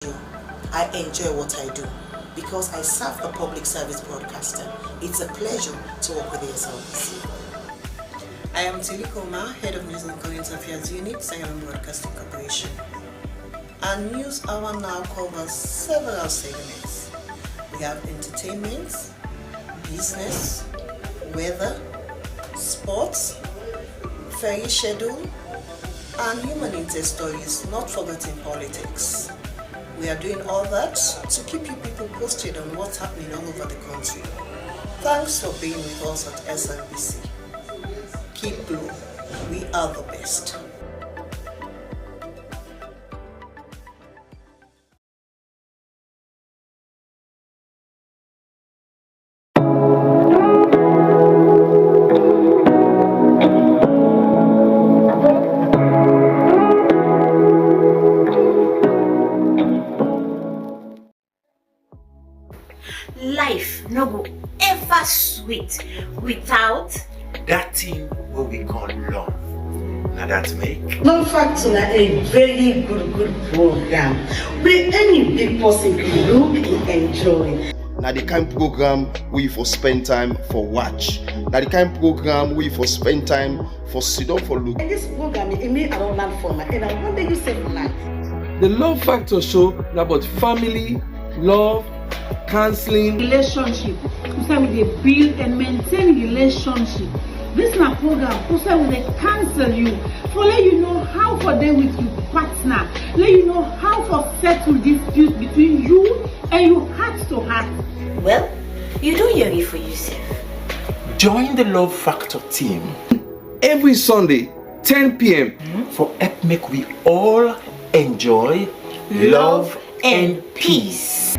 I enjoy what I do because I serve a public service broadcaster. It's a pleasure to work with the Slbc. I am Kenema, Head of News and Current Affairs Unit, Sierra Leone Broadcasting Corporation. Our news hour now covers several segments. We have entertainment, business, weather, sports, ferry schedule, and human interest stories, not forgetting politics. We are doing all that to keep you people posted on what's happening all over the country. Thanks for being with us at Slbc. Keep blue. We are the best. Life no go ever sweet without that thing what we call love. Now that make Love Factor na a very good program where any big person can look and enjoy. Now the kind program we for spend time for watch. Now the kind program we for spend time for sit down for look. And this program it made I don't learn from and I wonder you save life. The Love Factor show is about family, love, counseling, relationship. We build and maintain relationship. This is a program we dey counsel you for let you know how for deal with your partner, let you know how for settle dispute between you and your heart to heart. well, you do hear it for yourself. join the Love Factor team every Sunday, 10 p.m. for help make we all enjoy love and peace.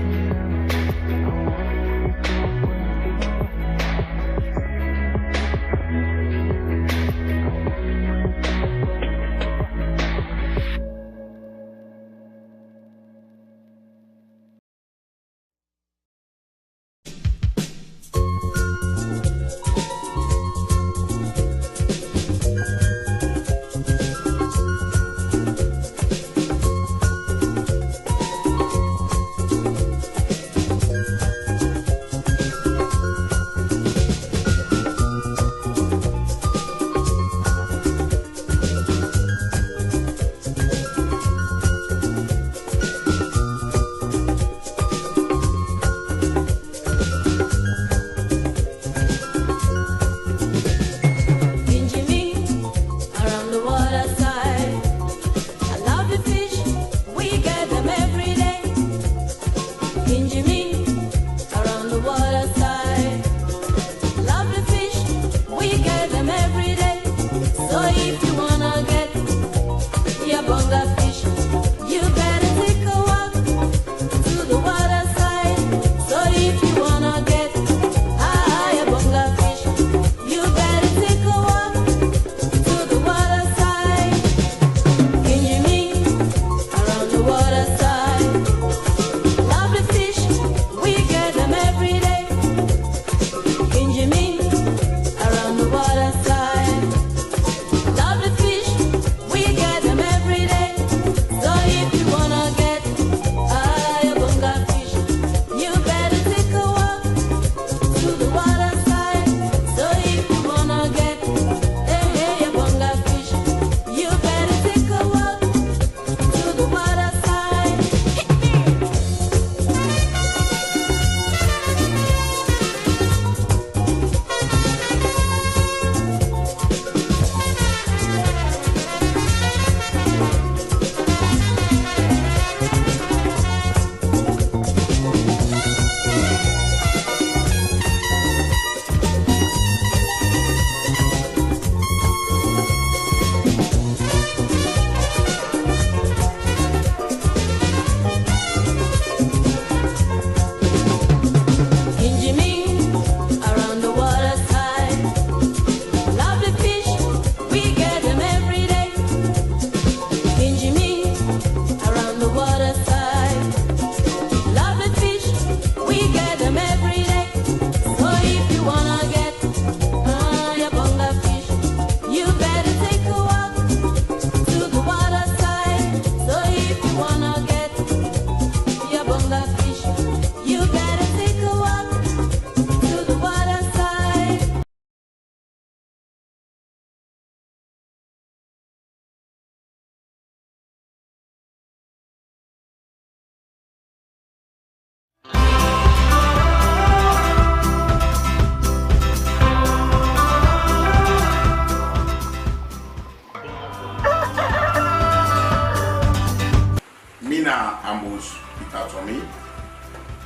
host Peter Tommy.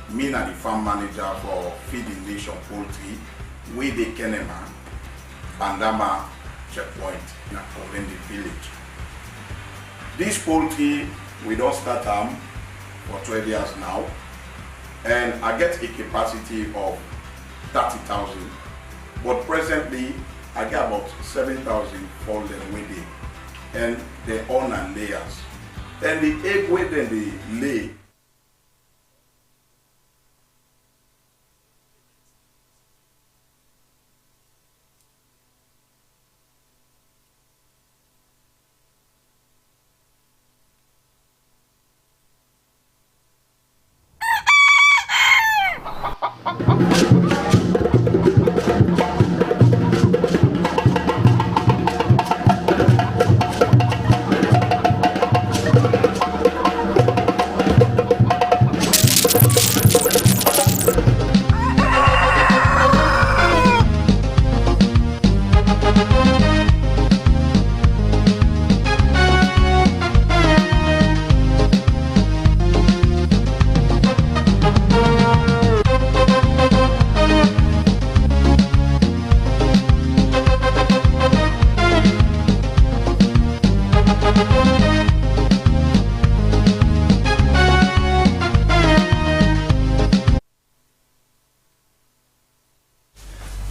Me na the farm manager for Feeding Nation Poultry with the Kenema, Bandama checkpoint in the village. This poultry we don't start for 12 years now, and I get a capacity of 30,000, but presently I get about 7,000 for them with it, and they own and layers. Then the egg with them they lay.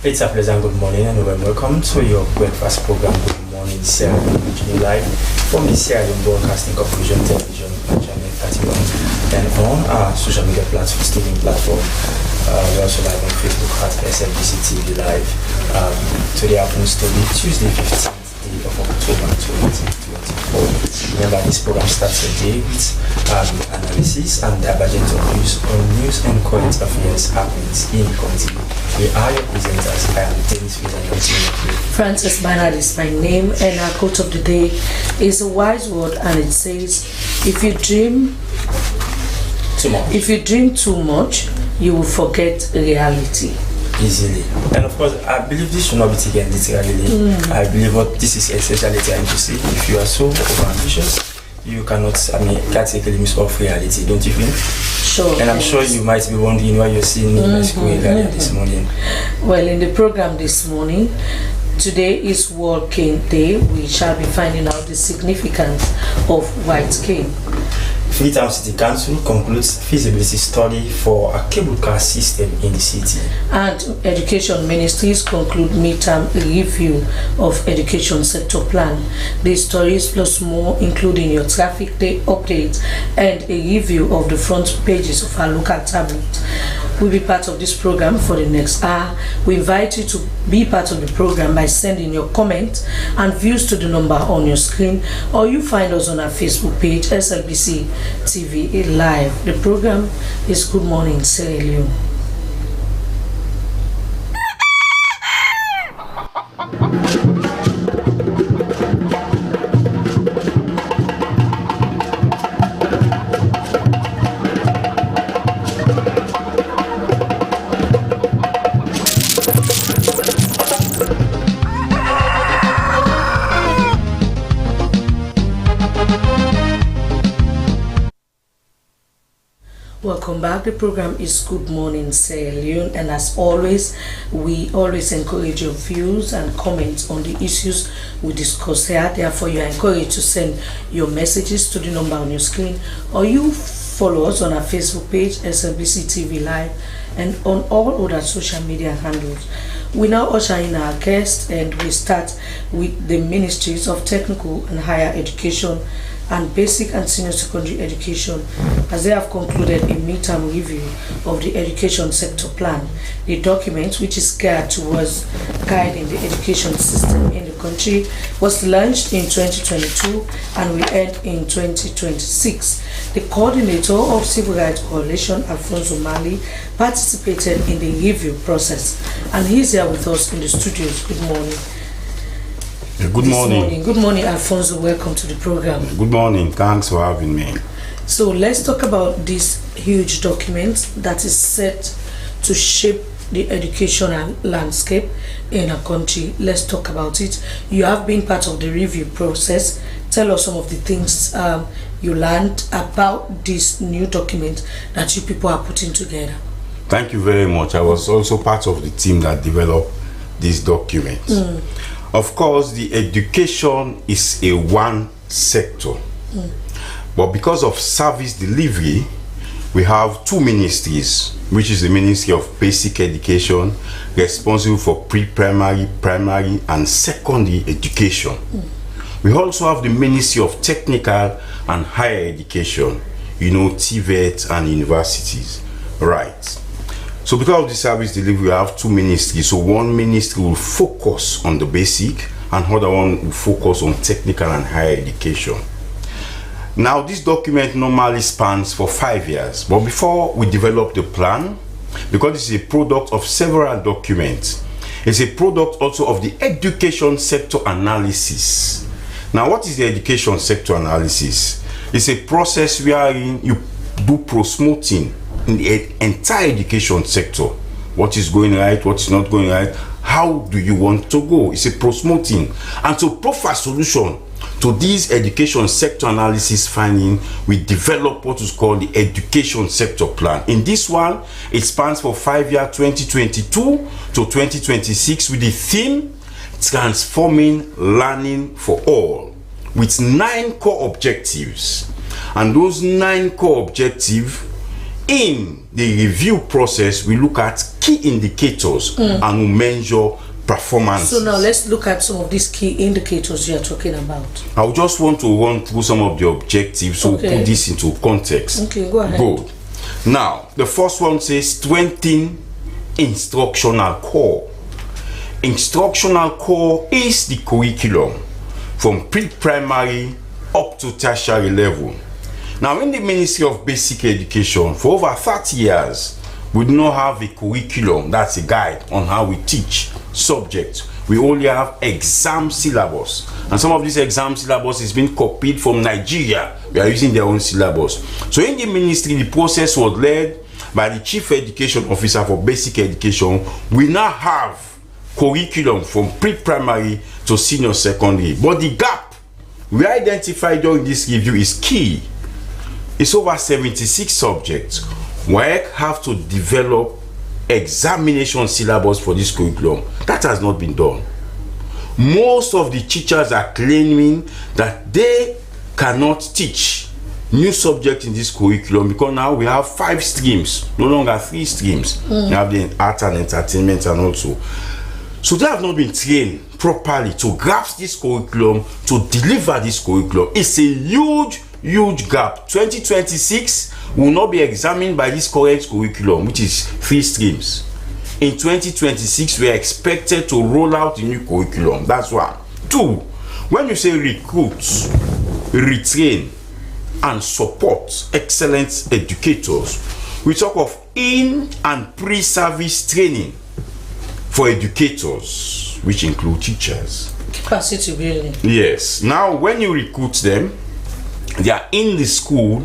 It's a pleasant good morning and welcome to your breakfast program, Good Morning Sierra Leone, live from the Sierra Leone Broadcasting Corporation television channel 31 and on our social media platform, streaming platform. We're also live on Facebook at Slbc TV live. Today happens to be Tuesday 15th day of October 2024. Remember, this program starts a day with analysis and divergent of views on news and current affairs happenings in the community. We are your presenters. I am Dennis Francis Bernard is my name, and our quote of the day is a wise word, and it says, if you dream too much, you will forget reality. Easily. And of course, I believe this should not be taken literally. I believe what this is essentially trying to say. If you are so overambitious, you cannot, can't take a limit of reality, don't you think? Sure. And I'm sure you might be wondering why you're seeing me in my school earlier this morning. Well, in the program this morning, today is World Cane Day. We shall be finding out the significance of white cane. Freetown City Council concludes feasibility study for a cable car system in the city. And Education Ministries conclude midterm review of education sector plan. These stories plus more, including your traffic day update and a review of the front pages of our local tablet, will be part of this program for the next hour. We invite you to be part of the program by sending your comments and views to the number on your screen, or you find us on our Facebook page, Slbc TV live. The program is Good Morning Sierra Leone. Welcome back. The program is Good Morning Sierra Leone, and as always, we always encourage your views and comments on the issues we discuss here. Therefore, you are encouraged to send your messages to the number on your screen, or you follow us on our Facebook page, Slbc TV Live, and on all other social media handles. We now usher in our guest, and we start with the Ministries of Technical and Higher Education and Basic and Senior Secondary Education, as they have concluded a midterm review of the education sector plan. The document, which is geared towards guiding the education system in the country, was launched in 2022 and will end in 2026. The coordinator of Civil Rights Coalition, Alfonso Mali, participated in the review process, and he's here with us in the studios. Good morning. Good morning. Good morning, Alfonso. Welcome to the program. Good morning. Thanks for having me. So let's talk about this huge document that is set to shape the educational landscape in our country. Let's talk about it. You have been part of the review process. Tell us some of the things you learned about this new document that you people are putting together? Thank you very much. I was also part of the team that developed this document. Of course, the education is a one sector, but because of service delivery, we have two ministries, which is the Ministry of Basic Education, responsible for pre-primary, primary, and secondary education. We also have the Ministry of Technical and Higher Education, TVET and universities. Right. So because of the service delivery, we have two ministries. So one ministry will focus on the basic, and other one will focus on technical and higher education. Now, this document normally spans for 5 years, but before we develop the plan, because this is a product of several documents, it's a product also of the education sector analysis. Now, what is the education sector analysis? It's a process wherein you do promoting in the entire education sector. What is going right, what is not going right, how do you want to go? It's a promoting. And to provide solution to this education sector analysis finding, we develop what is called the education sector plan. In this one, it spans for 5 years, 2022 to 2026, with the theme transforming learning for all, with 9 core objectives. And those 9 core objectives, in the review process, we look at key indicators and we measure performance. So now let's look at some of these key indicators you are talking about. I would just want to run through some of the objectives, so Okay. put this into context. Okay, go ahead. Good. Now, the first one says strengthen instructional core. Instructional core is the curriculum from pre-primary up to tertiary level. Now, in the Ministry of Basic Education, for over 30 years, we do not have a curriculum, that's a guide on how we teach subjects. We only have exam syllabus. And some of this exam syllabus is being copied from Nigeria. We are using their own syllabus. So in the ministry, the process was led by the Chief Education Officer for Basic Education. We now have curriculum from pre-primary to senior secondary. But the gap we identified during this review is key. It's over 76 subjects. WAEC have to develop examination syllabus for this curriculum. That has not been done. Most of the teachers are claiming that they cannot teach new subjects in this curriculum because now we have 5 streams, no longer 3 streams. We have the art and entertainment and also. So they have not been trained properly to grasp this curriculum, to deliver this curriculum. It's a huge gap. 2026 will not be examined by this current curriculum, which is 3 streams. In 2026, we are expected to roll out the new curriculum. That's one. 2, when you say recruit, retrain, and support excellent educators, we talk of in and pre-service training for educators, which include teachers. Capacity building. Yes. Now, when you recruit them, they are in the school.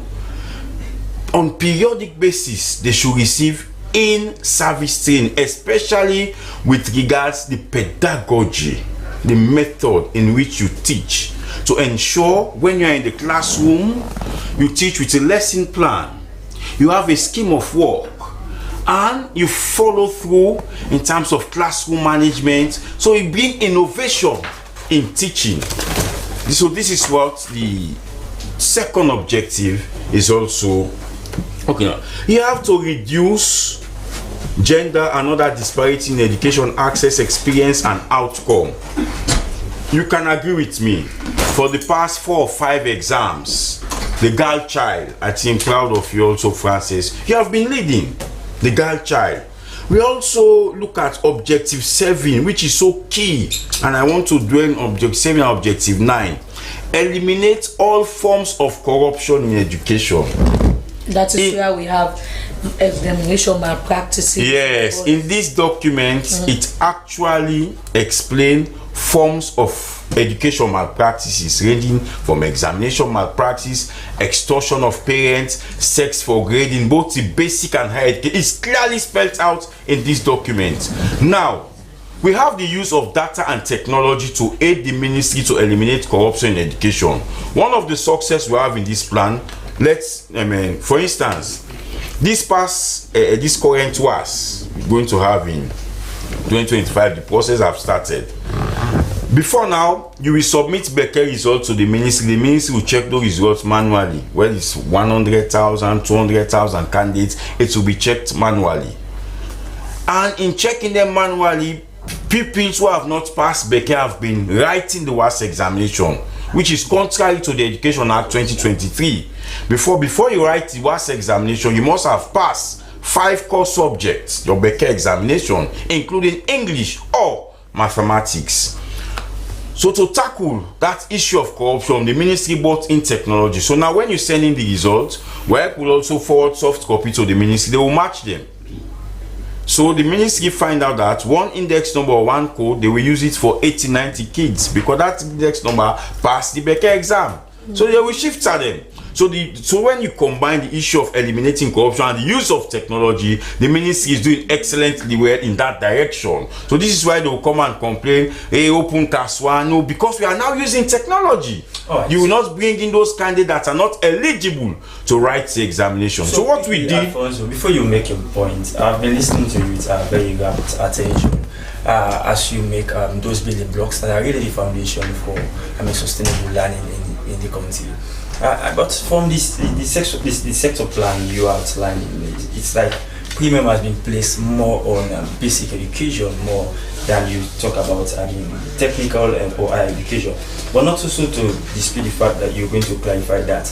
On periodic basis, they should receive in-service training, especially with regards to the pedagogy, the method in which you teach, to ensure when you are in the classroom, you teach with a lesson plan, you have a scheme of work, and you follow through in terms of classroom management, so you bring innovation in teaching. So this is what the second objective is also. Okay, you have to reduce gender and other disparity in education access, experience, and outcome. You can agree with me. For the past 4 or 5 exams, the girl child, I think proud of you also, Francis, you have been leading the girl child. We also look at objective 7, which is so key, and I want to dwell on objective 7 and objective 9. Eliminate all forms of corruption in education. That is where we have examination malpractices. Yes, in this document, it actually explains forms of education malpractices ranging from examination malpractice, extortion of parents, sex for grading, both the basic and higher education. It's clearly spelled out in this document. Now, We have the use of data and technology to aid the ministry to eliminate corruption in education. One of the success we have in this plan, for instance, this current WAS we're going to have in 2025, the process have started. Before now, you will submit Beke results to the ministry. The ministry will check those results manually. Well, it's 100,000, 200,000 candidates, it will be checked manually. And in checking them manually, pupils who have not passed Beke have been writing the WAS examination, which is contrary to the Education Act 2023. Before you write the WAS examination, you must have passed 5 core subjects, your Beke examination, including English or mathematics. So to tackle that issue of corruption, the ministry brought in technology. So now when you send in the results, WAEC will also forward soft copy to the ministry. They will match them. So the ministry find out that one index number or one code, they will use it for 80-90 kids because that index number passed the Beke exam. So they will shift at them. So when you combine the issue of eliminating corruption and the use of technology, the ministry is doing excellently well in that direction. So this is why they will come and complain, hey, open Taswa. No, because we are now using technology. Right. You will not bring in those candidates that are not eligible to write the examination. So what we did... Alfonso, before you make your point, I've been listening to you with very rapt attention as you make those building blocks that are really the foundation for sustainable learning in the country. But from the sector plan you outlined, it's like premium has been placed more on basic education more than you talk about technical or higher education. But not also to dispute the fact that you're going to clarify that.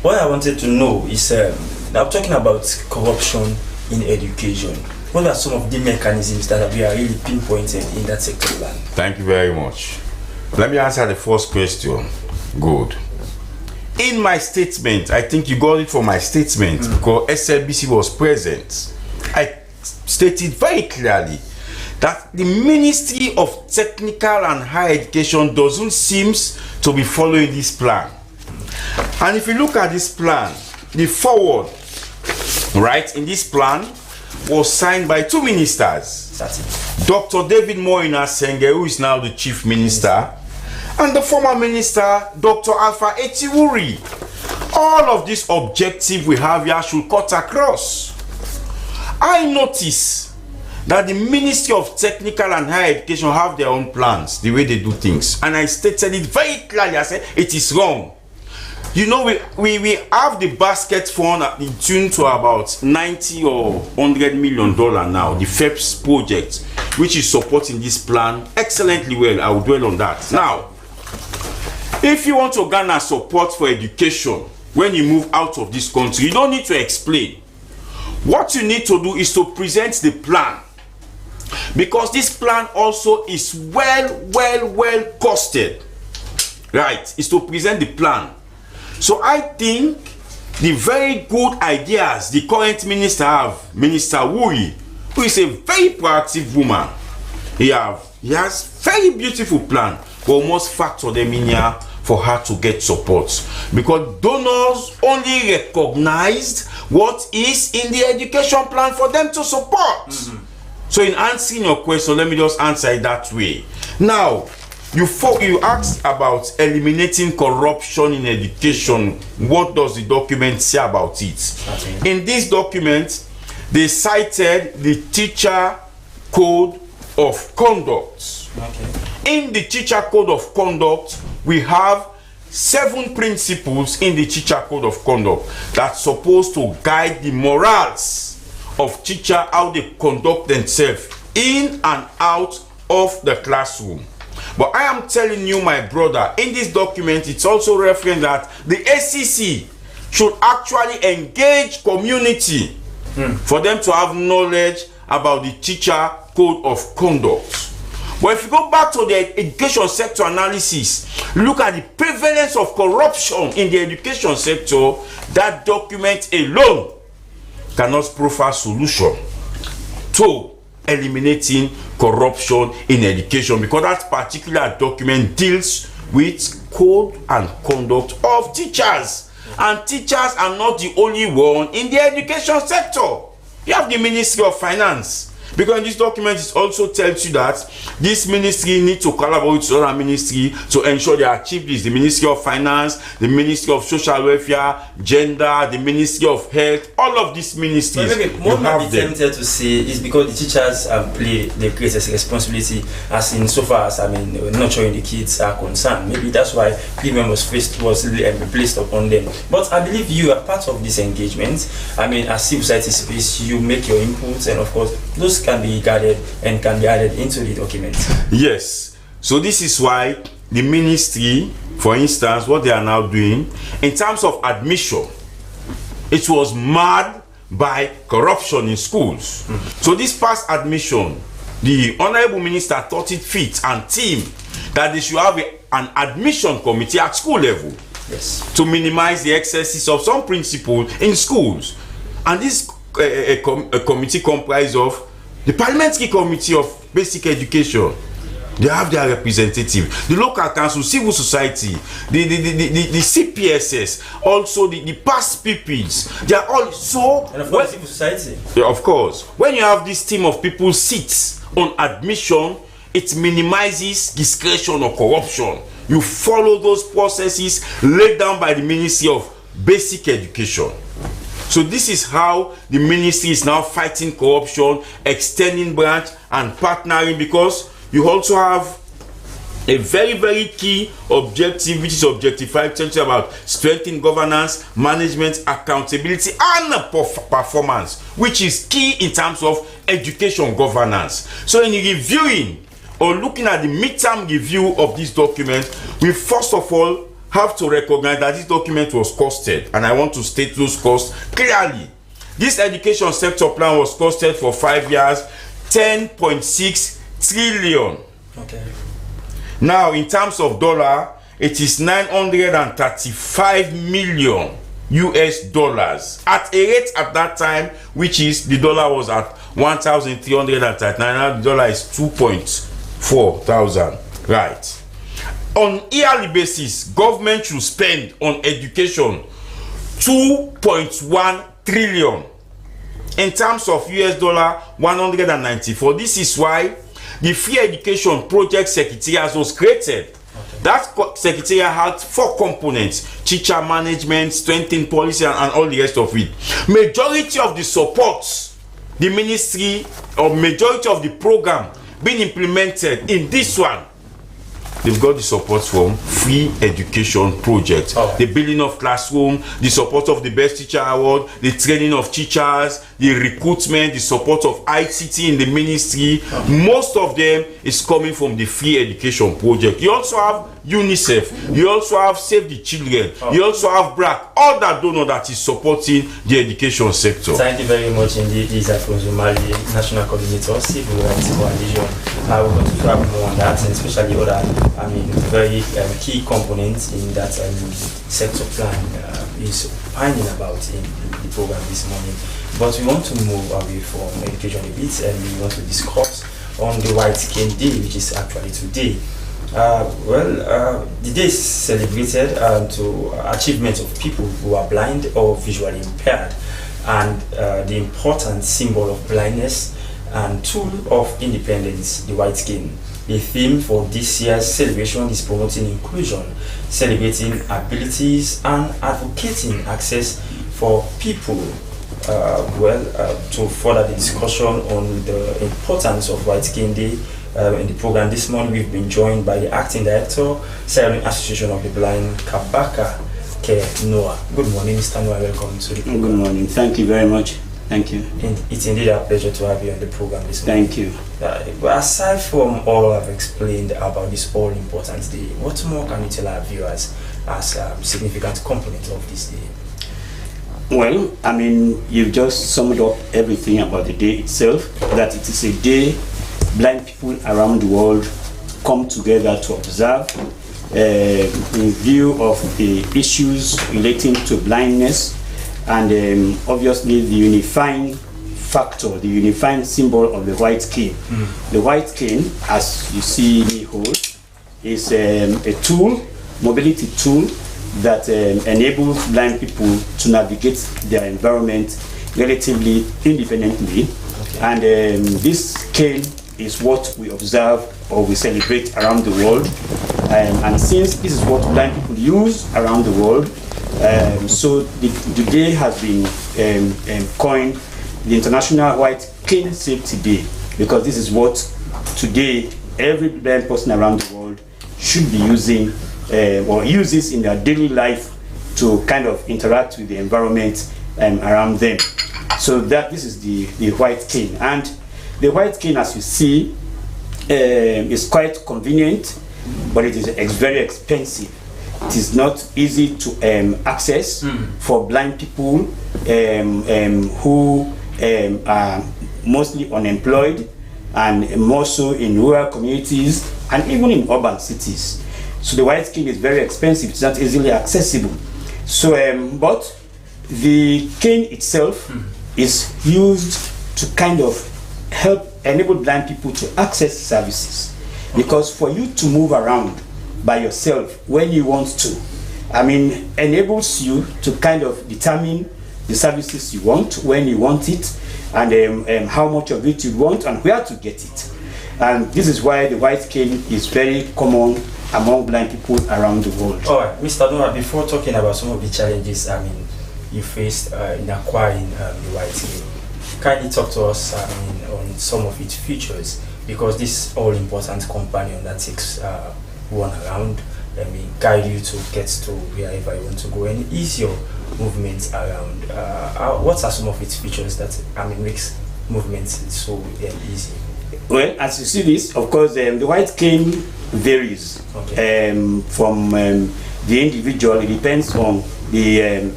What I wanted to know is, I'm talking about corruption in education. What are some of the mechanisms that we are really pinpointed in that sector plan? Thank you very much. Let me answer the first question. Good. In my statement, I think you got it from my statement because SLBC was present. I stated very clearly that the Ministry of Technical and Higher Education doesn't seem to be following this plan. And if you look at this plan, the forward, right, in this plan was signed by 2 ministers. That's it. Dr. David Moina Senge, who is now the Chief Minister, and the former minister, Dr. Alpha Etiwuri. All of this objective we have here should cut across. I notice that the Ministry of Technical and Higher Education have their own plans, the way they do things. And I stated it very clearly. I said, it is wrong. You know, we have the basket fund in tune to about 90 or $100 million now, the FEPS project, which is supporting this plan excellently well. I will dwell on that. Now, if you want to garner support for education when you move out of this country, you don't need to explain. What you need to do is to present the plan, because this plan also is well costed. Right, is to present the plan. So I think the very good ideas the current minister have, Minister Wuri, who is a very proactive woman, he has very beautiful plan. We must factor them in here for her to get support, because donors only recognized what is in the education plan for them to support. So in answering your question, let me just answer it that way. Now, you asked about eliminating corruption in education. What does the document say about it? Okay. In this document, they cited the Teacher Code of Conduct. Okay. In the Teacher Code of Conduct, we have 7 principles in the Teacher Code of Conduct that's supposed to guide the morals of teachers, how they conduct themselves in and out of the classroom. But I am telling you, my brother, in this document, it's also referring that the ACC should actually engage community for them to have knowledge about the Teacher Code of Conduct. But if you go back to the education sector analysis, look at the prevalence of corruption in the education sector, that document alone cannot provide solution to eliminating corruption in education, because that particular document deals with code and conduct of teachers. And teachers are not the only one in the education sector. You have the Ministry of Finance. Because in this document it also tells you that this ministry needs to collaborate with other ministry to ensure they achieve this. The Ministry of Finance, the Ministry of Social Welfare, Gender, the Ministry of Health, all of these ministries. But maybe one might be tempted to say is because the teachers play the greatest responsibility, as in so far as nurturing the kids are concerned. Maybe that's why premium was placed upon them. But I believe you are part of this engagement. As civil society space, you make your inputs, and of course, those can be guarded and can be added into the document. Yes. So this is why the ministry, for instance, what they are now doing in terms of admission, it was marred by corruption in schools. So this past admission, the Honorable Minister thought it fit and team that they should have an admission committee at school level. Yes. To minimize the excesses of some principals in schools. And this a committee comprised of the Parliamentary Committee of Basic Education. They have their representative, the local council, civil society, the CPSS, also the past pupils. They are all so. And of course, civil society. Yeah, of course. When you have this team of people sit on admission, it minimizes discretion or corruption. You follow those processes laid down by the Ministry of Basic Education. So this is how the ministry is now fighting corruption, extending branch and partnering, because you also have a very, very key objective, which is objective 5, tells you about strengthening governance, management, accountability, and performance, which is key in terms of education governance. So in reviewing or looking at the midterm review of this document, we first of all have to recognize that this document was costed, and I want to state those costs clearly. This education sector plan was costed for 5 years, 10.6 trillion. Okay. Now, in terms of dollar, it is 935 million US dollars at a rate at that time, which is the dollar was at 1,339. Now the dollar is 2.4 thousand. Right. On yearly basis, government should spend on education 2.1 trillion. In terms of US dollar, 194. This is why the Free Education Project Secretariat was created. That secretariat had 4 components: teacher management, strengthening policy, and all the rest of it. Majority of the supports the ministry, or majority of the program being implemented in this one, they've got the support from Free Education Project. The building of classroom, the support of the Best Teacher Award, the training of teachers, the recruitment, the support of ICT in the ministry. Most of them is coming from the Free Education Project. You also have UNICEF, you also have Save the Children, you also have BRAC, all that donor that is supporting the education sector. Thank you very much indeed, Isa Mali, National Coordinator, Civil Rights Coalition. We're going to talk more on that, and especially other very key components in that sector plan is finding about in the program this morning. But we want to move away from education a bit, and we want to discuss on the White Cane Day, which is actually today. The day is celebrated to achievements of people who are blind or visually impaired, and the important symbol of blindness and tool of independence, the white cane. The theme for this year's celebration is promoting inclusion, celebrating abilities, and advocating access for people. To further the discussion on the importance of White Cane Day in the program this morning, we've been joined by the Acting Director, Sierra Leone Association of the Blind, Kabaka Kenema. Good morning, Mr. Noah. Welcome to the program. Good morning. Thank you very much. Thank you. It's indeed a pleasure to have you on the program this morning. Thank you. Aside from all I've explained about this all-important day, what more can you tell our viewers as a significant component of this day? Well, you've just summed up everything about the day itself, that it is a day blind people around the world come together to observe in view of the issues relating to blindness, and obviously the unifying factor, the unifying symbol of the white cane. The white cane, as you see me hold, is a tool, mobility tool, that enables blind people to navigate their environment relatively independently And this cane is what we observe or we celebrate around the world. And since this is what blind people use around the world, so the day has been coined the International White Cane Safety Day, because this is what today every blind person around the world should be using or uses in their daily life to kind of interact with the environment around them. So this is the white cane. And the white cane, as you see, is quite convenient, but it is very expensive. It is not easy to access for blind people who are mostly unemployed, and more so in rural communities and even in urban cities. So the white cane is very expensive. It's not easily accessible. So, but the cane itself is used to kind of help enable blind people to access services. Because for you to move around by yourself when you want to, enables you to kind of determine the services you want, when you want it, and how much of it you want and where to get it. And this is why the white cane is very common among blind people around the world. All right, Mr. Noah, before talking about some of the challenges you faced in acquiring the white cane, kindly talk to us on some of its features, because this all-important companion that takes one around, guide you to get to wherever you want to go and ease your movements around. What are some of its features that makes movements so easy? Well, as you see this, of course, the white cane varies from the individual. It depends on the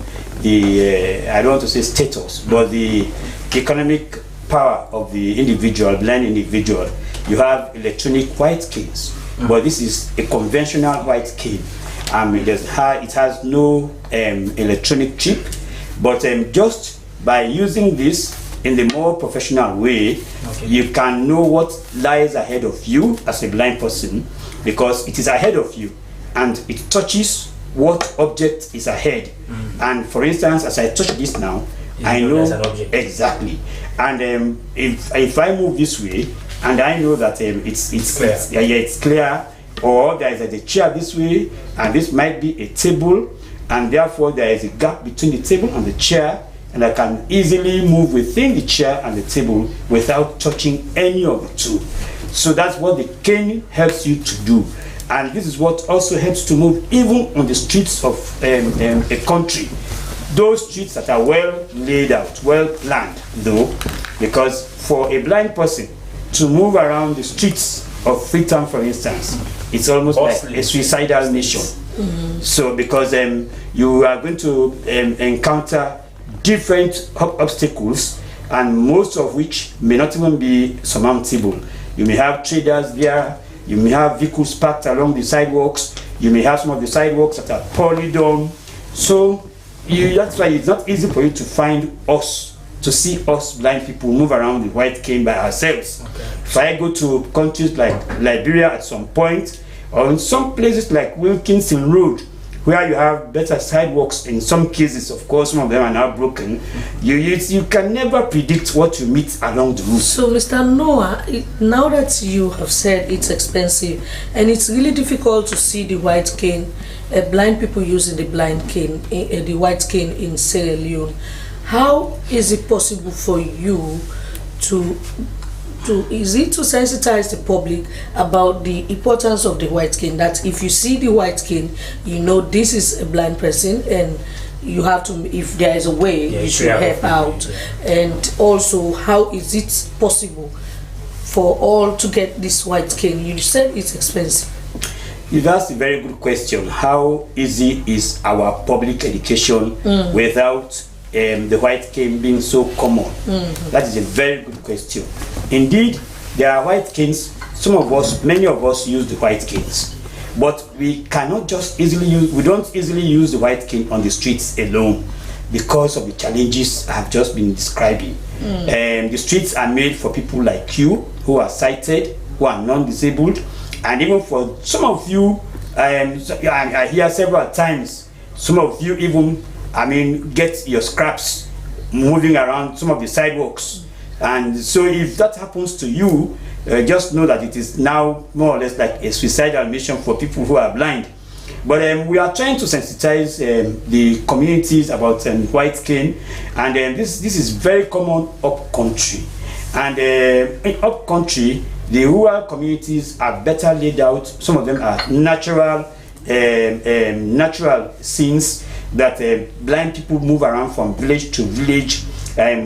I don't want to say status, but the economic power of the individual, blind individual. You have electronic white canes, but this is a conventional white cane. It has no electronic chip, but just by using this in the more professional way, you can know what lies ahead of you as a blind person, because it is ahead of you and it touches what object is ahead. And for instance, as I touch this now, I know exactly. And if I move this way, and I know that it's clear, or there is a chair this way, and this might be a table, and therefore there is a gap between the table and the chair, and I can easily move within the chair and the table without touching any of the two. So that's what the cane helps you to do. And this is what also helps to move even on the streets of a country. Those streets that are well laid out, well planned though, because for a blind person to move around the streets of Freetown, for instance, it's almost like a suicidal mission. So because you are going to encounter different obstacles, and most of which may not even be surmountable. You may have traders there, you may have vehicles parked along the sidewalks, you may have some of the sidewalks that are poorly done. So that's why it's not easy for you to find us, to see us blind people move around with white cane by ourselves. If I go to countries like Liberia at some point, or in some places like Wilkinson Road, where you have better sidewalks in some cases, of course, some of them are now broken, you can never predict what you meet along the route. So, Mr. Noah, now that you have said it's expensive and it's really difficult to see the white cane, blind people using the the white cane in Sierra Leone, how is it possible for you to sensitize the public about the importance of the white cane, that if you see the white cane, you know this is a blind person and you have to, if there is a way, you should help out. And also, how is it possible for all to get this white cane? You said it's expensive. That's a very good question. How easy is our public education without the white cane being so common? That is a very good question. Indeed, there are white canes. Many of us use the white canes, but we cannot just we don't easily use the white cane on the streets alone because of the challenges I have just been describing. The streets are made for people like you who are sighted, who are non-disabled, and even for some of you, I hear several times, some of you even get your scraps moving around some of the sidewalks. And so if that happens to you, just know that it is now more or less like a suicidal mission for people who are blind. But we are trying to sensitize the communities about white cane, and this is very common up country. And in up country, the rural communities are better laid out. Some of them are natural scenes that blind people move around from village to village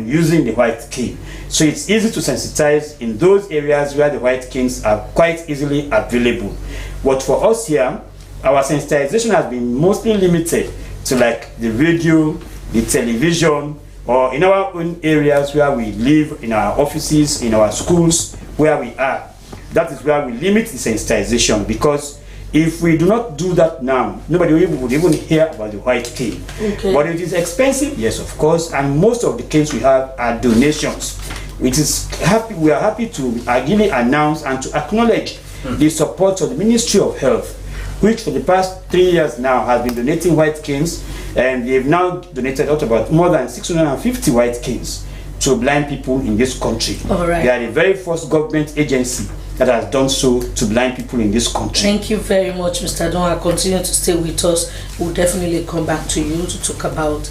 using the white cane. So it's easy to sensitize in those areas where the white canes are quite easily available. But for us here, our sensitization has been mostly limited to like the radio, the television, or in our own areas where we live, in our offices, in our schools, where we are. That is where we limit the sensitization, because if we do not do that now, nobody would even hear about the white cane. Okay. But it is expensive, yes, of course, and most of the canes we have are donations. We are happy to again announce and to acknowledge the support of the Ministry of Health, which for the past 3 years now has been donating white canes, and they've now donated out about more than 650 white canes to blind people in this country. All right. They are the very first government agency that has done so to blind people in this country. Thank you very much, Mr. Donald. Continue to stay with us. We'll definitely come back to you to talk about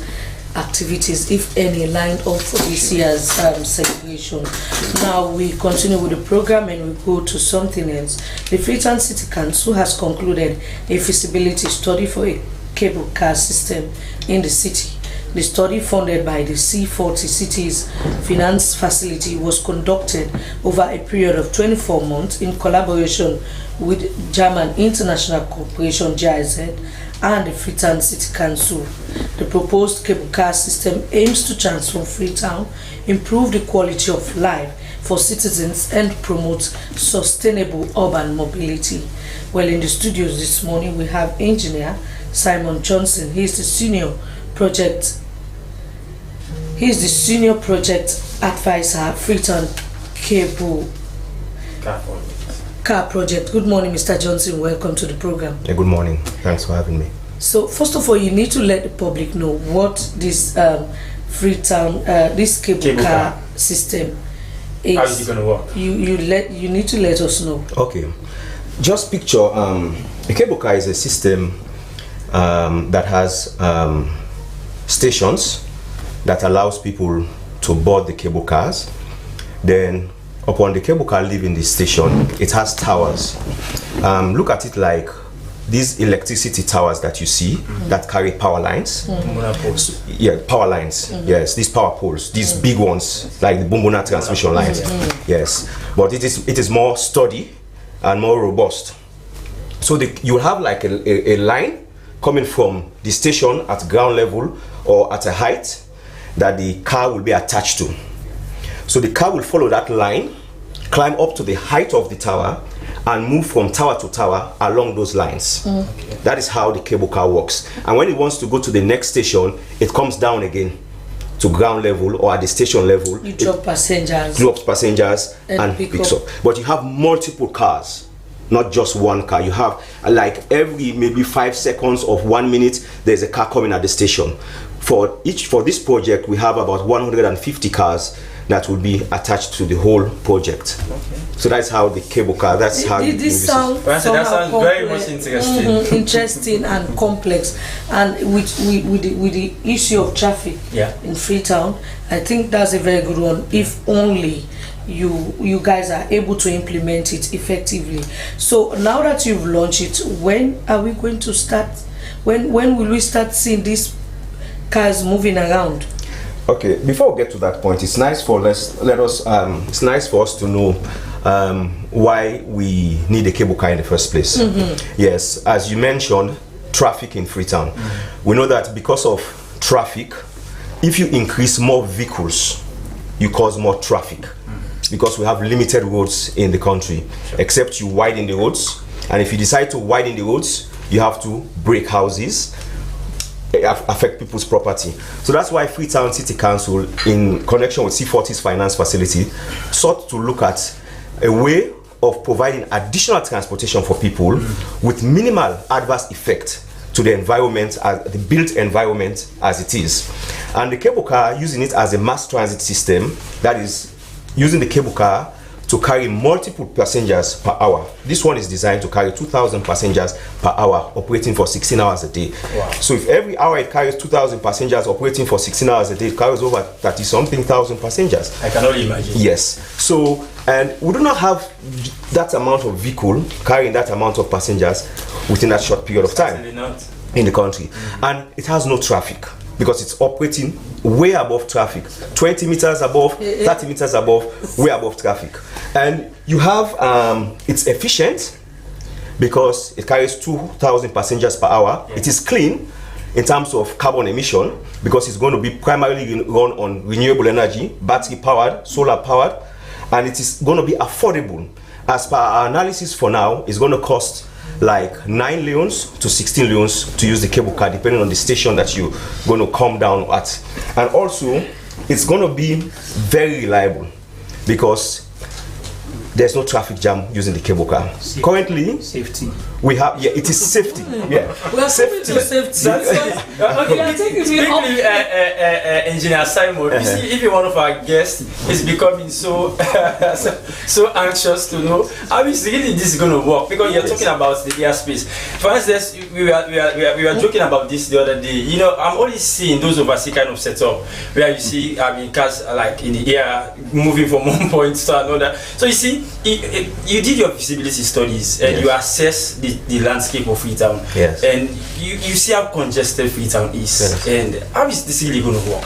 activities, if any, lined up for this year's celebration. Now we continue with the program and we go to something else. The Freetown City Council has concluded a feasibility study for a cable car system in the city. The study, funded by the C40 Cities Finance Facility, was conducted over a period of 24 months in collaboration with German International Corporation GIZ and the Freetown City Council. The proposed cable car system aims to transform Freetown, improve the quality of life for citizens, and promote sustainable urban mobility. Well, in the studios this morning we have engineer Simon Johnson. He is the senior project advisor, Freetown Cable Car Project. Good morning, Mr. Johnson. Welcome to the program. Yeah, good morning. Thanks for having me. So, first of all, you need to let the public know what this Freetown, this cable car system is. How is it going to work? You need to let us know. Okay. Just picture a cable car is a system that has stations that allows people to board the cable cars. Then upon the cable car leaving the station, it has towers. Look at it like these electricity towers that you see that carry power lines. Yeah, power lines. Yes, these power poles, these big ones like the Bumbuna transmission lines. Yes, but it is more sturdy and more robust. So you have like a line coming from the station at ground level or at a height that the car will be attached to. So the car will follow that line, climb up to the height of the tower, and move from tower to tower along those lines. That is how the cable car works. And when it wants to go to the next station, it comes down again to ground level or at the station level. You drop passengers. Drops passengers and picks up. But you have multiple cars, not just one car. You have like every maybe 5 seconds of 1 minute, there's a car coming at the station. For this project, we have about 150 cars that will be attached to the whole project. So that's how the cable car, that's how this sounds that sounds very much interesting. Interesting and complex. And with the issue of traffic in Freetown, I think that's a very good one, if only you guys are able to implement it effectively. So now that you've launched it, when are we going to start? When will we start seeing these cars moving around? Okay, before we get to that point, it's nice for us to know why we need a cable car in the first place. Yes, as you mentioned, traffic in Freetown. We know that because of traffic, if you increase more vehicles, you cause more traffic, because we have limited roads in the country, except you widen the roads. And if you decide to widen the roads, you have to break houses, affect people's property. So that's why Freetown City Council, in connection with C40's finance facility, sought to look at a way of providing additional transportation for people with minimal adverse effect to the environment, the built environment as it is. And the cable car, using it as a mass transit system, that is using the cable car to carry multiple passengers per hour. This one is designed to carry 2,000 passengers per hour, operating for 16 hours a day. Wow. So if every hour it carries 2,000 passengers operating for 16 hours a day, it carries over 30-something thousand passengers. I can only imagine. Yes. So, and we do not have that amount of vehicle carrying that amount of passengers within that short period of time in the country. And it has no traffic, because it's operating way above traffic, 20 meters above, 30 meters above, way above traffic. And you have, it's efficient because it carries 2,000 passengers per hour. It is clean in terms of carbon emission because it's going to be primarily run on renewable energy, battery powered, solar powered, and it is going to be affordable. As per our analysis for now, it's going to cost like 9 leons to 16 leons to use the cable car, depending on the station that you're going to come down at. And also, it's going to be very reliable because there's no traffic jam using the cable car. Currently, safety. We have, it is safety. Yeah, we are safety. Safety. Quickly, Engineer Simon, you see, if one of our guests is becoming so anxious to know how is really this going to work, because you're talking about the airspace. For instance, we were joking about this the other day. You know, I'm only seeing those overseas kind of setup where you see, cars like in the air moving from one point to another. So you see, you did your feasibility studies and you assess the landscape of Freetown, and you see how congested Freetown is, and how is this really going to work?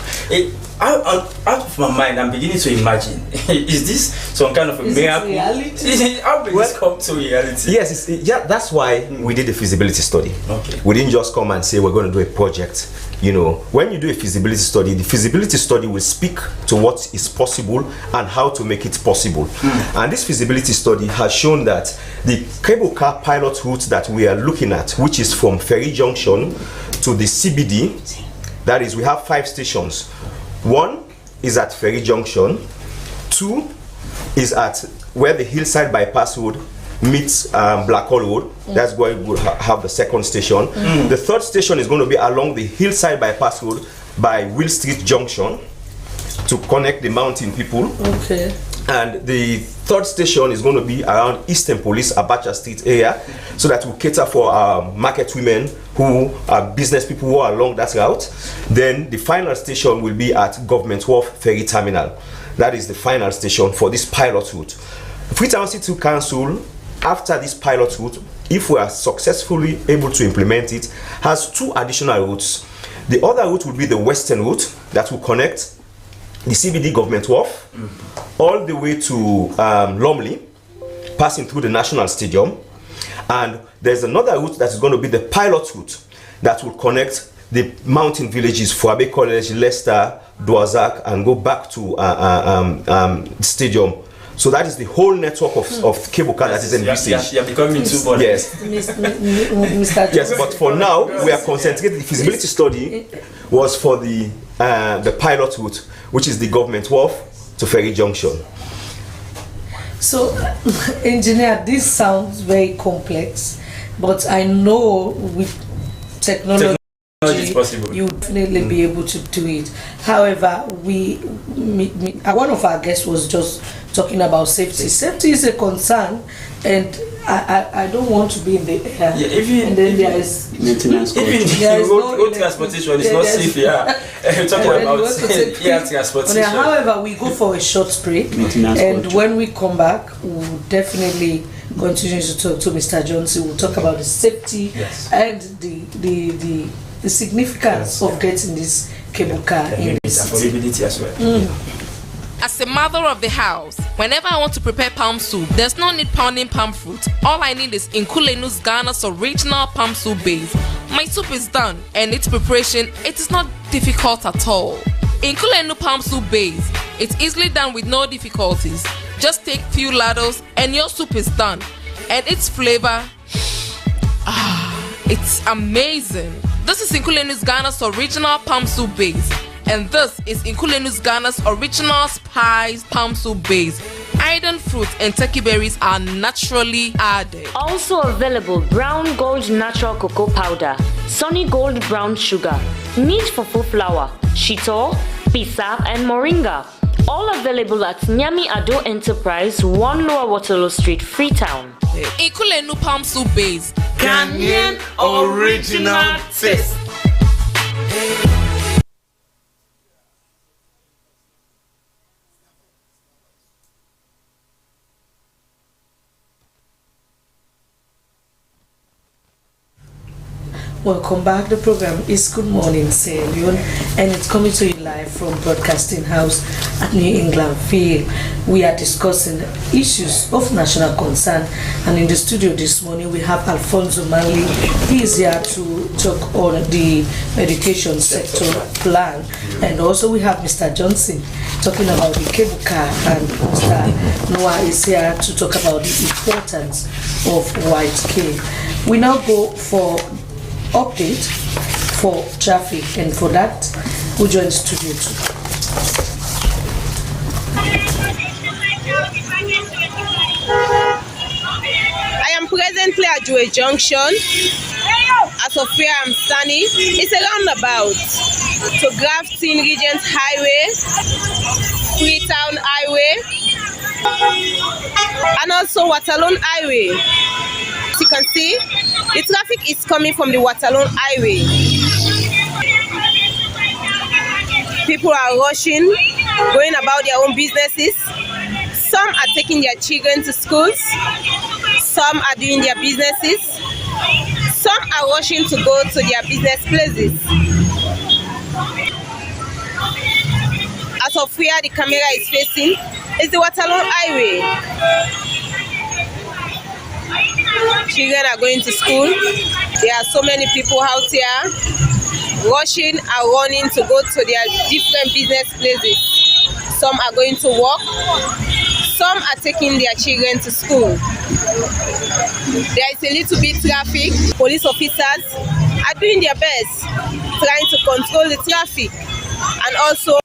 Out of my mind, I'm beginning to imagine, is this some kind of a miracle? How will this come to reality? Yes, that's why we did a feasibility study. Okay. We didn't just come and say we're going to do a project. You know, when you do a feasibility study, the feasibility study will speak to what is possible and how to make it possible. And this feasibility study has shown that the cable car pilot route that we are looking at, which is from Ferry Junction to the CBD, that is, we have 5 stations. 1 is at Ferry Junction, 2 is at where the Hillside Bypass Road meets Blackhall Road. That's where we will have the 2nd station. The 3rd station is going to be along the Hillside Bypass Road by Will Street Junction to connect the mountain people. Okay. And the 3rd station is going to be around Eastern Police, Abacha Street area, so that we cater for market women who are business people who are along that route. Then the final station will be at Government Wharf Ferry Terminal. That is the final station for this pilot route. Freetown City Council, after this pilot route, if we are successfully able to implement it, has 2 additional routes. The other route will be the western route that will connect the CBD Government Wharf all the way to Lumley, passing through the National Stadium. And there's another route that is going to be the pilot route that will connect the mountain villages, Fuabe College, Leicester, Douazac, and go back to the stadium. So that is the whole network of cable car that is envisaged. You're becoming too bored. Yes. Mr. Yes, but for now, we are concentrated. The feasibility study was for the pilot route, which is the Government Wharf to Ferry Junction. So, engineer, this sounds very complex, but I know with technology it's possible. You would definitely be able to do it. However, one of our guests was just talking about safety. Safety is a concern, and I don't want to be in the air. And then there is maintenance. Even road transportation is not safe. We're talking about air transportation. However, we go for a short break, and when we come back, we'll definitely continue to talk to Mr. Johnson. We'll talk about the safety and the significance of getting this cable car in the city. Affordability as well. As a mother of the house, whenever I want to prepare palm soup, there's no need pounding palm fruit. All I need is Nkulenu's Ghana's original palm soup base. My soup is done, and its preparation, it is not difficult at all. Nkulenu palm soup base, it's easily done with no difficulties. Just take few ladles and your soup is done. And its flavor, it's amazing. This is Nkulenu's Ghana's original palm soup base. And this is Nkulenu's Ghana's original spiced palm soup base. Iron fruit and turkey berries are naturally added. Also available brown gold natural cocoa powder, sunny gold brown sugar, meat fufu flour, shito, pisa, and moringa. All All available at Nyami Ado Enterprise, 1 Lower Waterloo Street, Freetown. Inkulenu Palm Soup Base. Ghanaian original taste. Welcome back. The program is Good Morning Sierra Leone, and it's coming to you live from Broadcasting House at New England Field. We are discussing issues of national concern, and in the studio this morning we have Alfonso Manley. He is here to talk on the education sector plan, and also we have Mr. Johnson talking about the cable car, and Mr. Noah is here to talk about the importance of white cane. We now go for update for traffic, and for that we join studio 2. I am presently at Joy Junction. As of where I'm standing, it's a roundabout to Grafton Regent Highway, Freetown Highway, and also Waterloo Highway. As you can see, the traffic is coming from the Waterloo Highway. People are rushing, going about their own businesses. Some are taking their children to schools. Some are doing their businesses. Some are rushing to go to their business places. As of where the camera is facing, is the Waterloo Highway. Children are going to school. There are so many people out here rushing and running to go to their different business places. Some are going to work. Some are taking their children to school. There is a little bit traffic. Police officers are doing their best trying to control the traffic, and also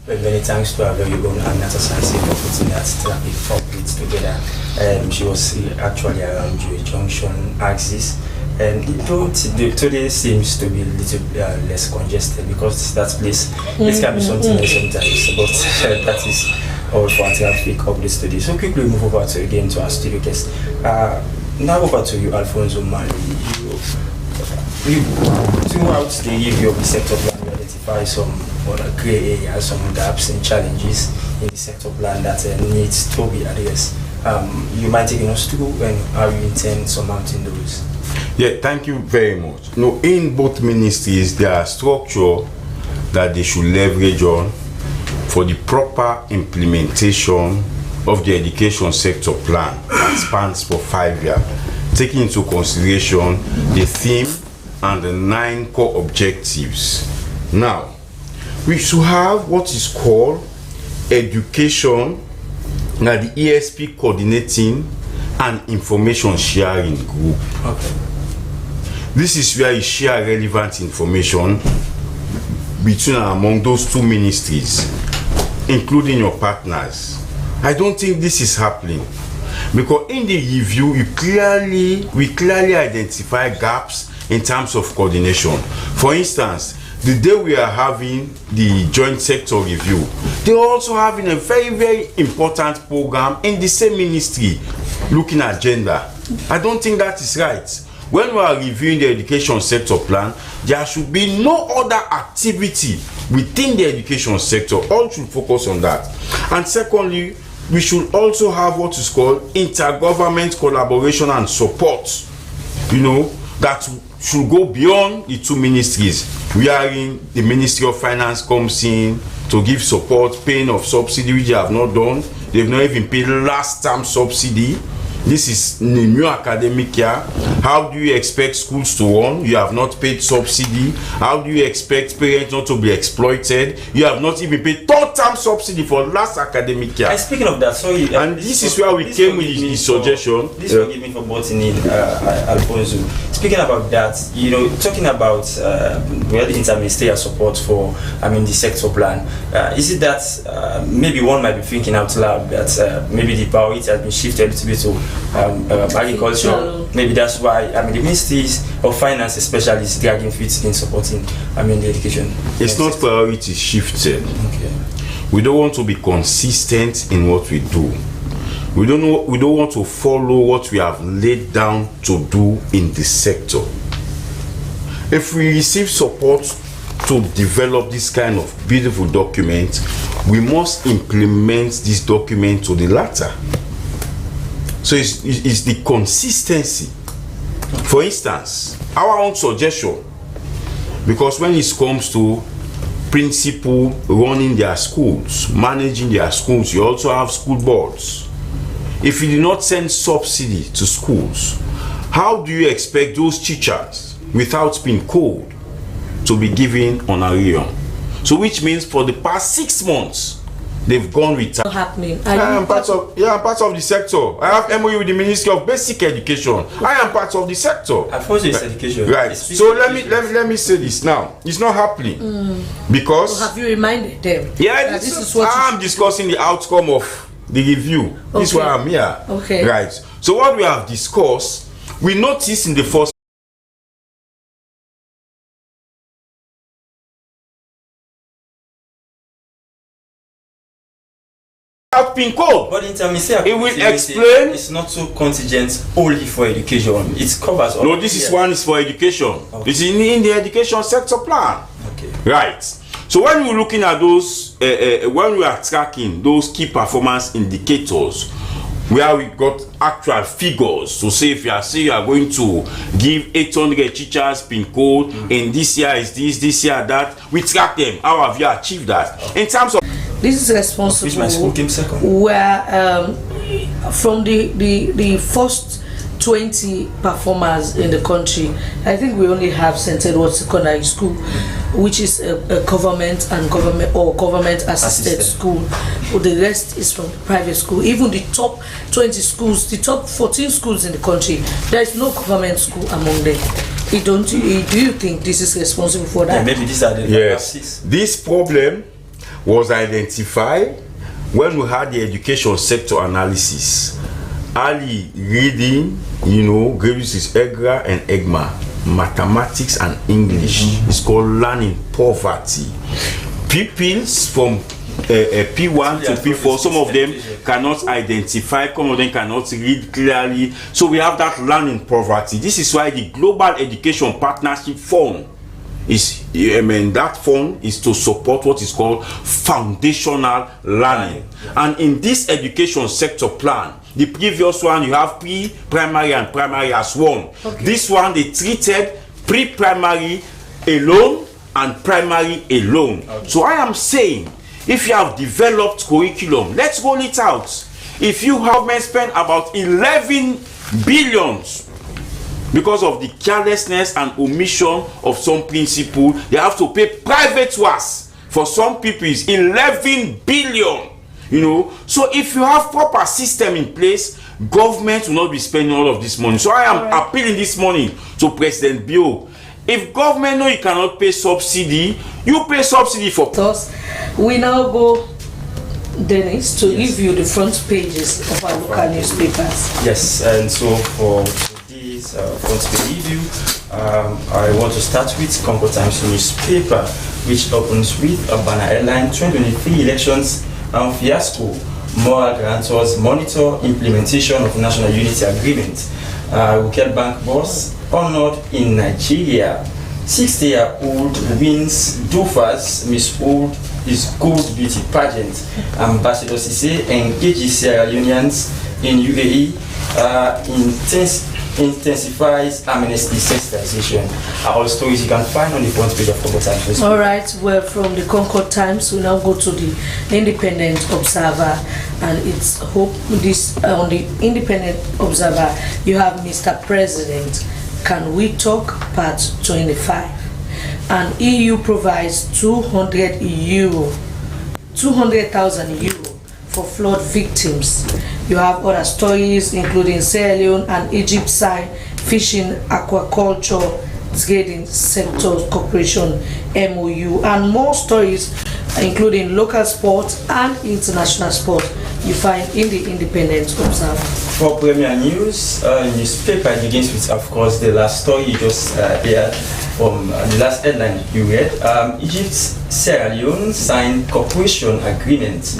many thanks to our very own Anna Sansi for putting that traffic updates together. She was actually around Joy Junction axis, and today seems to be a little less congested because that place it can be something else sometimes, but that is all for traffic updates today. So quickly move over to our studio guest. Now over to you, Alfonso Manley. You throughout the review of the sector plan, you identify some grey areas, some gaps and challenges in the sector plan that needs to be addressed. You might take us through and how you intend surmounting those. Yeah, thank you very much. In both ministries, there are structure that they should leverage on for the proper implementation of the education sector plan that spans for 5 years, taking into consideration the theme and the 9 core objectives. Now, we should have what is called education, now the ESP coordinating and information sharing group. Okay. This is where you share relevant information between and among those 2 ministries, including your partners. I don't think this is happening because in the review, we clearly identify gaps in terms of coordination. For instance, the day we are having the joint sector review, they're also having a very, very important program in the same ministry looking at gender. I don't think that is right. When we are reviewing the education sector plan, there should be no other activity within the education sector. All should focus on that. And secondly, we should also have what is called intergovernment collaboration and support, that should go beyond the 2 ministries, wherein the Ministry of Finance comes in to give support, paying of subsidy, which they have not done. They've not even paid last term subsidy. This is the new academic year. How do you expect schools to run? You have not paid subsidy. How do you expect parents not to be exploited? You have not even paid 3rd term subsidy for last academic year. And speaking of that, sorry. And this is where we came with the suggestion. This forgive me for butting in, Alfonso. speaking about that, talking about the interministerial support for, the sector plan, is it that maybe one might be thinking out loud that maybe the priority has been shifted a little bit to agriculture? Maybe that's why, the ministries of finance especially is dragging feet in supporting, the education. It's not priority shifted. Okay. We don't want to be consistent in what we do. We don't want to follow what we have laid down to do in the sector. If we receive support to develop this kind of beautiful document, we must implement this document to the latter. So it's the consistency. For instance, our own suggestion, because when it comes to principal running their schools, managing their schools, you also have school boards. If you do not send subsidy to schools, how do you expect those teachers without being called to be given honorarium? So which means for the past 6 months they've gone retired. Happening. I am part of the sector. I have MOU with the Ministry of Basic Education. I am part of the sector. Unfortunately, it's education. Right. So let me say this now. It's not happening because. So have you reminded them? Yeah, this is what I'm discussing the outcome of the review. Okay. This is why I'm here. Okay. Right. So what we have discussed, we noticed in the first been called. But interministerial, it will explain. It's not so contingent only for education. It covers all. No, this is one is for education. Okay. This is in the education sector plan. Okay. Right. So when we're looking at those, when we are tracking those key performance indicators, where we got actual figures to say if you are going to give 800 teachers pin code, and this year is this year that, we track them. How have you achieved that? In terms of this is responsible. Which my school came second. Where from the first 20 performers in the country, I think we only have St. Edward's Secondary School, which is a government assisted school. The rest is from the private school. Even the top 20 schools, the top 14 schools in the country, there is no government school among them. Do you think this is responsible for that? Yeah, maybe these are the yes. This problem was identified when we had the education sector analysis. Early reading, graduates EGRA and EGMA, mathematics and English. It's called learning poverty. Pupils from P1 to P4, some of them cannot identify, some of them cannot read clearly. So we have that learning poverty. This is why the Global Education Partnership Fund that fund is to support what is called foundational learning. And in this education sector plan, the previous one, you have pre-primary and primary as one. Okay. This one, they treated pre-primary alone and primary alone. Okay. So I am saying, if you have developed curriculum, let's roll it out. If you have spent about 11 billions because of the carelessness and omission of some principal, they have to pay private works. For some people, it's 11 billion. So if you have proper system in place, government will not be spending all of this money. So I am appealing this morning to President Bio. If government know you cannot pay subsidy, you pay subsidy for us. We now go, Dennis, to give you the front pages of our local newspapers. Yes, and so for this front page review, I want to start with Concord Times newspaper, which opens with a banner headline: 2023 elections fiasco. Moral guarantors monitor implementation of National Unity Agreement. Wicked Bank boss honored in Nigeria. 60-year-old wins Dufa's Miss Old is Gold Beauty pageant. Ambassador Cisse engages Sierra Leoneans in UAE. Intensifies amnesty sensitization. All stories you can find on the front page of Concord Times. All right, well, from the Concord Times, we now go to the Independent Observer, and it's hope this on the Independent Observer you have Mr. President, can we talk part 25, and EU provides 200,000 euro for flood victims. You have other stories including Sierra Leone and Egypt sign Fishing Aquaculture Trading Sector Corporation MOU, and more stories including local sport and international sport you find in the Independent Observer. For Premier News, newspaper, it begins with, of course, the last story you just heard from the last headline you read. Egypt's Sierra Leone signed cooperation agreement.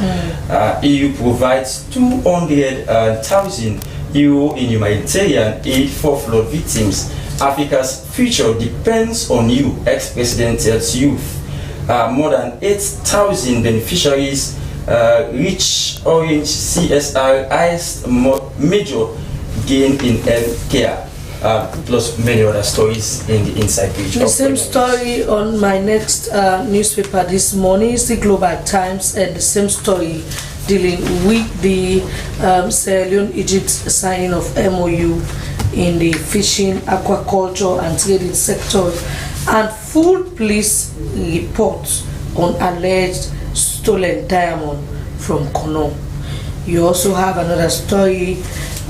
EU provides 200,000 euro in humanitarian aid for flood victims. Africa's future depends on you, ex-president tells youth. More than 8,000 beneficiaries reach Orange CSR highest major gain in health care, plus many other stories in the inside page. The same story on my next newspaper this morning is the Global Times, and the same story dealing with the Sierra Leone Egypt signing of MOU in the fishing, aquaculture and trading sector, and full police report on alleged stolen diamond from Kono. You also have another story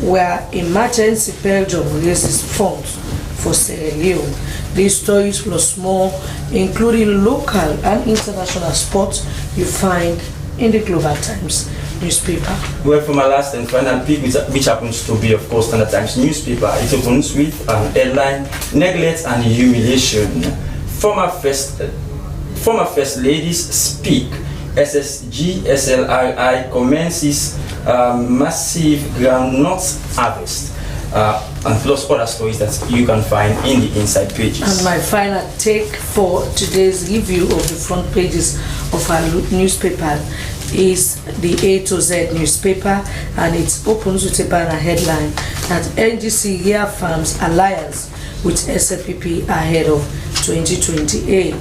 where emergency Belgium raises funds for Sierra Leone. These stories plus more, including local and international sports, you find in the Global Times newspaper. Well, for my last and final pick, which happens to be, of course, Standard Times newspaper, it opens with an headline: neglect and humiliation. Former first ladies speak. SSG SLRI commences massive groundnut harvest, and plus other stories that you can find in the inside pages. And my final take for today's review of the front pages of our newspaper is the A to Z newspaper, and it opens with a banner headline that NGC reaffirms alliance with SLPP ahead of 2028.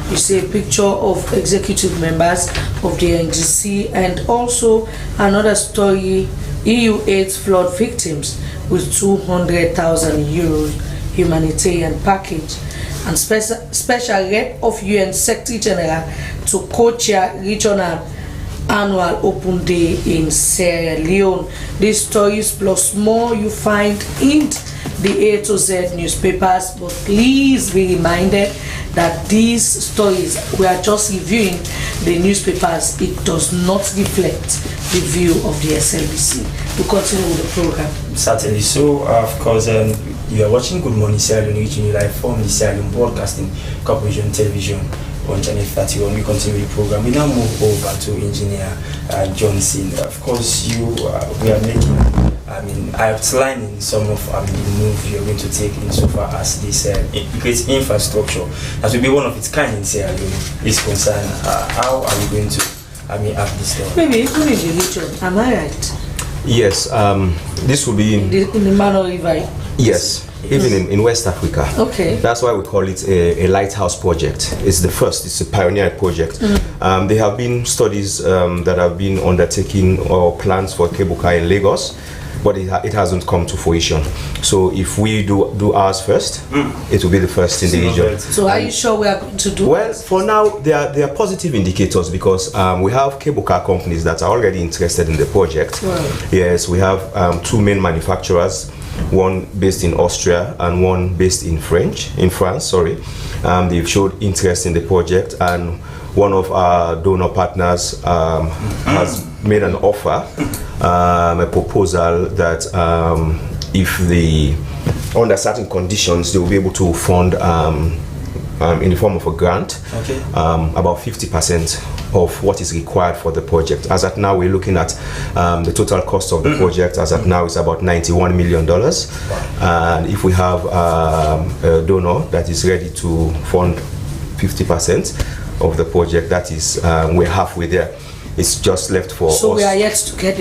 You see a picture of executive members of the NGC, and also another story: EU aids flood victims with 200,000 euros humanitarian package, and special rep of UN Secretary General to co-chair regional annual open day in Sierra Leone. These stories plus more you find in the A to Z newspapers, but please be reminded that these stories we are just reviewing the newspapers. It does not reflect the view of the SLBC. We continue with the program. Certainly so. Of course, you are watching Good Morning Sierra Leone, reaching you live from the Sierra Leone Broadcasting Corporation television on channel 31. We continue the program. We now move over to Engineer Johnson. Of course, we are making, outlining some of the move you're going to take insofar as this great infrastructure that will be one of its kind in Sierra Leone is concerned. How are we going to have this done? Maybe even in the region, am I right? Yes, this will be in the Mano River. Yes. Even in West Africa. Okay. That's why we call it a lighthouse project. It's the first, it's a pioneer project. There have been studies that have been undertaken or plans for cable car in Lagos, but it hasn't come to fruition. So if we do ours first, it will be the first in the region. So are you sure we are going to do well? For now, there are positive indicators because we have cable car companies that are already interested in the project. Right. Yes, we have 2 main manufacturers, one based in Austria and one based in France. They've showed interest in the project, and one of our donor partners has made an offer, a proposal that if under certain conditions, they will be able to fund in the form of a grant, about 50% of what is required for the project. As at now, we're looking at the total cost of the project. As at now, is about $91 million. And if we have a donor that is ready to fund 50% of the project, that is, we're halfway there. It's just left for us. So we are yet to get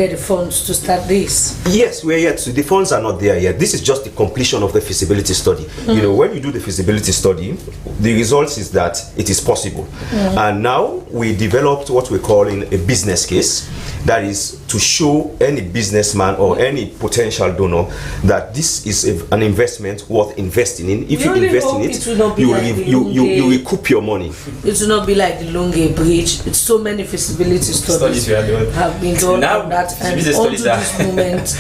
the funds to start this. Yes, we are yet to. The funds are not there yet. This is just the completion of the feasibility study. You know, when you do the feasibility study, the result is that it is possible. And now we developed what we're calling a business case that is to show any businessman or any potential donor that this is an investment worth investing in. If you invest in it, you recoup your money. It will not be like the Lunge Bridge. It's so many feasibility studies have been done on that, and up to this moment,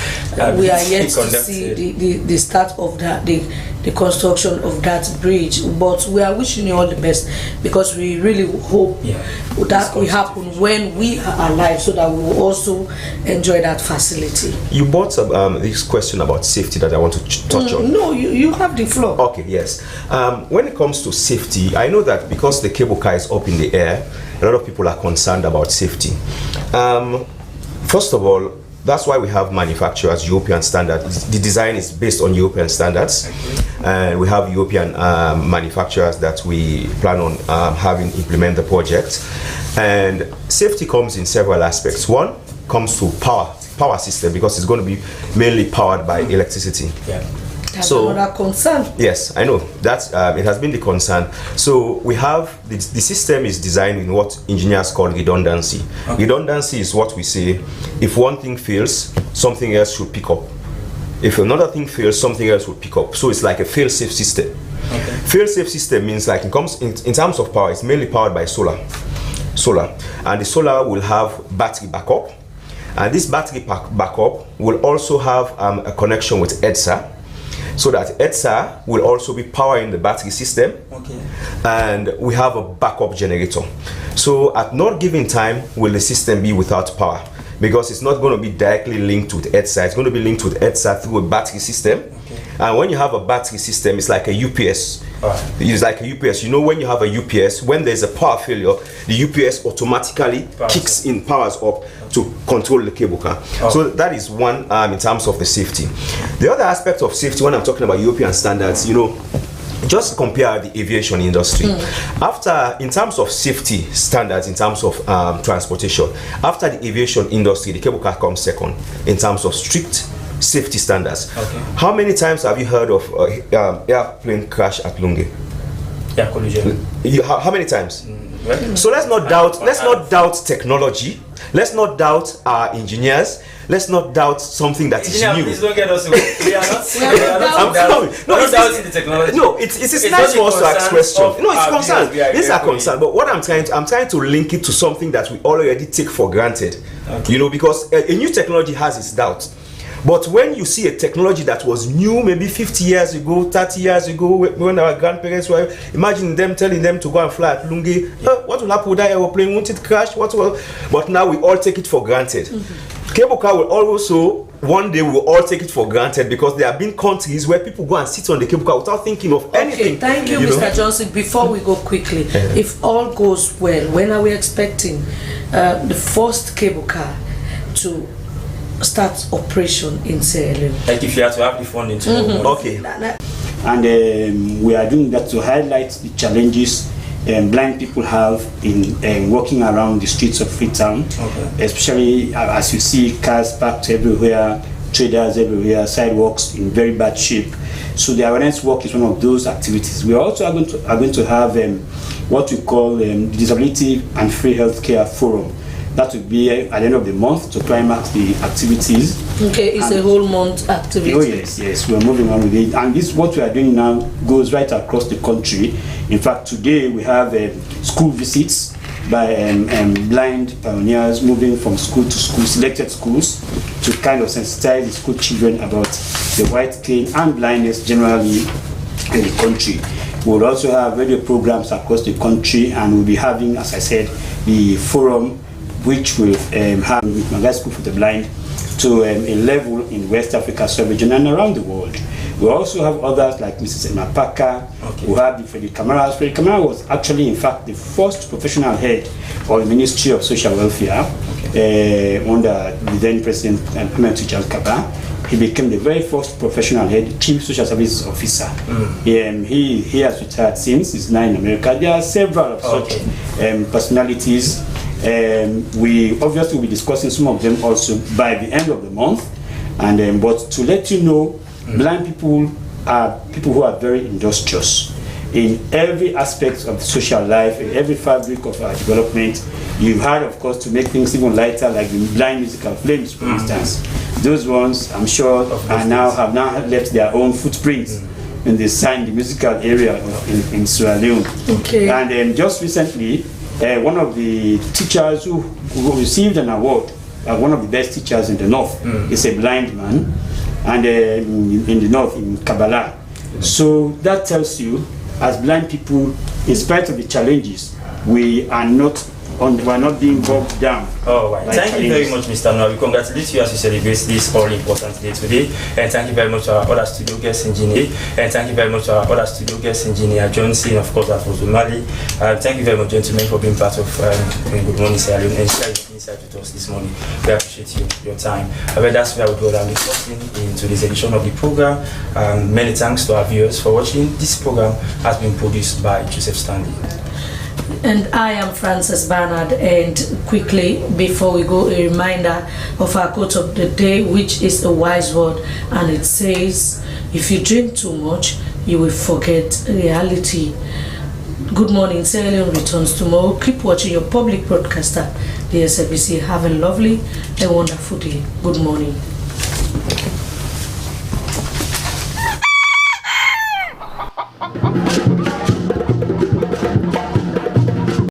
we are yet to see the start of that, the construction of that bridge. But we are wishing you all the best, because we really hope that will happen when we are alive, so that we will also enjoy that facility. You brought this question about safety that I want to touch on. No, you have the floor. Okay, yes. When it comes to safety, I know that because the cable car is up in the air, a lot of people are concerned about safety. First of all, that's why we have manufacturers, European standards. The design is based on European standards. And we have European manufacturers that we plan on having implement the project. And safety comes in several aspects. One comes to power system, because it's going to be mainly powered by electricity. That's another concern. Yes, I know that it has been the concern. So we have the system is designed in what engineers call redundancy. Redundancy is what we say: if one thing fails, something else should pick up. If another thing fails, something else will pick up. So it's like a fail-safe system. Fail-safe system means, like, it comes in terms of power, it's mainly powered by solar, and the solar will have battery backup, and this battery backup will also have a connection with EDSA, so that EDSA will also be powering the battery system, and we have a backup generator. So at not given time will the system be without power, because it's not going to be directly linked with EDSA. It's going to be linked with EDSA through a battery system. And when you have a battery system, it's like a UPS. It's like a UPS. You know, when you have a UPS, when there's a power failure, the UPS automatically kicks in, powers up to control the cable car. So that is one in terms of the safety. The other aspect of safety, when I'm talking about European standards, you know, just compare the aviation industry. In terms of safety standards, in terms of transportation, after the aviation industry, the cable car comes second in terms of strict safety standards. How many times have you heard of airplane crash at Lunge? How many times? So let's not doubt technology. Let's not doubt our engineers. Let's not doubt something that is new. Please don't get us away. We are not doubting the technology. No, it's nice for us to ask questions. No, it's concerned. These are concerned. But what I'm trying to link it to something that we already take for granted. You know, because a new technology has its doubts. But when you see a technology that was new maybe 50 years ago, 30 years ago, when our grandparents were, imagine them telling them to go and fly at Lunge, what will happen with that aeroplane? Won't it crash? But now we all take it for granted. Cable car will also, one day we will all take it for granted, because there have been countries where people go and sit on the cable car without thinking of anything. Thank you, Mr. Johnson. Before we go quickly, if all goes well, when are we expecting the first cable car to start operation in Sierra Leone? Like if you have to have the funding to And we are doing that to highlight the challenges blind people have in walking around the streets of Freetown, especially as you see cars parked everywhere, traders everywhere, sidewalks in very bad shape. So the awareness walk is one of those activities. We also are going to have what we call Disability and Free Healthcare Forum. That will be at the end of the month to climax the activities. It's a whole month activity. Oh yes, we're moving on with it. And this, what we are doing now, goes right across the country. In fact, today we have school visits by blind pioneers moving from school to school, selected schools, to kind of sensitize the school children about the white cane and blindness generally in the country. We'll also have radio programs across the country, and we'll be having, as I said, the forum, which will have Magai School for the Blind to a level in West Africa, sub-region, and around the world. We also have others like Mrs. Emma Parker. We have Freddie Kamara. Freddie Kamara was actually, in fact, the first professional head of the Ministry of Social Welfare under the then President Ahmed Tijal Kaba. He became the very first professional head, Chief Social Services Officer. He has retired since. He's now in America. There are several of such personalities. We obviously will be discussing some of them also by the end of the month. And but to let you know, blind people are people who are very industrious in every aspect of social life, in every fabric of our development. You've had, of course, to make things even lighter, like the blind musical flames, for instance. Those ones, I'm sure, have now left their own footprints in the musical area in Sierra Leone. Okay. And just recently, one of the teachers who received an award, one of the best teachers in the north, is a blind man, and in the north, in Kabbalah. So that tells you, as blind people, in spite of the challenges, we are not being bogged down. Oh, right. Thank you very much, Mr. Noah. We congratulate you as you celebrate this all-important day today. And thank you very much to our other studio guest engineer. And thank you very much to our other studio guest engineer, Johnson, of course, that was Mali. Thank you very much, gentlemen, for being part of Good Morning Sierra Leone and sharing your insight with us this morning. We appreciate your time. That's where we go down into this edition of the program. Many thanks to our viewers for watching. This program has been produced by Joseph Stanley. And I am Frances Bernard, and quickly before we go, a reminder of our quote of the day, which is a wise word, and it says, if you drink too much, you will forget reality. Good morning, Sierra Leone returns tomorrow. Keep watching your public broadcaster, the SLBC. Have a lovely and wonderful day. Good morning.